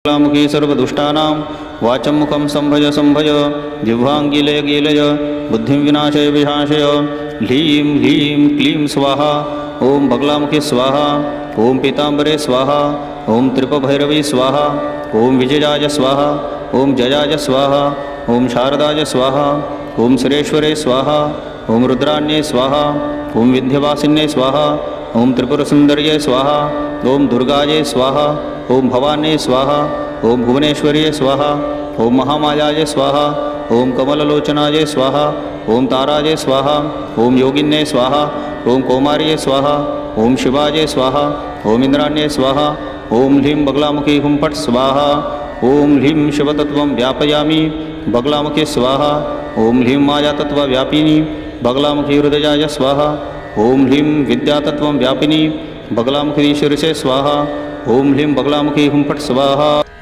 बगलामुखी सर्वदुष्टानां वाचं मुखं संभज संभज जिह्वाङ्गीलय गीलय बुद्धिं विनाशय विनाशय ह्लीं ह्लीं क्लीं स्वाहा ओम बगलामुखी स्वाहा ओम पीताम्बरे स्वाहा ओम त्रिपभैरवी स्वाहा ओम विजयाय स्वाहा ओम जयाय स्वाहा ओम शारदाय स्वाहा ओम सुरेश्वरे स्वाहा ओम रुद्राण्ये स्वाहा ओम विन्ध्यवासिन्ये स्वाहा ओम त्रिपुरसुन्दर्ये स्वाहा ओम दुर्गाये स्वाहा ओम भवान्ये स्वाहा ओम भुवनेश्वर्ये स्वाहा ओम महामायाय स्वाहा ओम कमललोचनाय स्वाहा ओम ताराय स्वाहा ओम योगिन्ये स्वाहा ओम कौमार्ये स्वाहा ओम शिवाय स्वाहा ओम इंद्राण्ये स्वाहा ओम ह्लीं बगलामुखी हुं फट् स्वाहा ओम ह्लीं शिवतत्त्वं व्यापयामि बगलामुखी स्वाहा ओम ह्लीं मायातत्त्वव्यापिनी बगलामुखी हृदयाय स्वाहा ओम ह्लीं विद्यातत्त्वं व्यापिनी बगलामुखी शिरसे स्वाहा ओम ह्लीं बगलामुखी हुं फट् स्वाहा।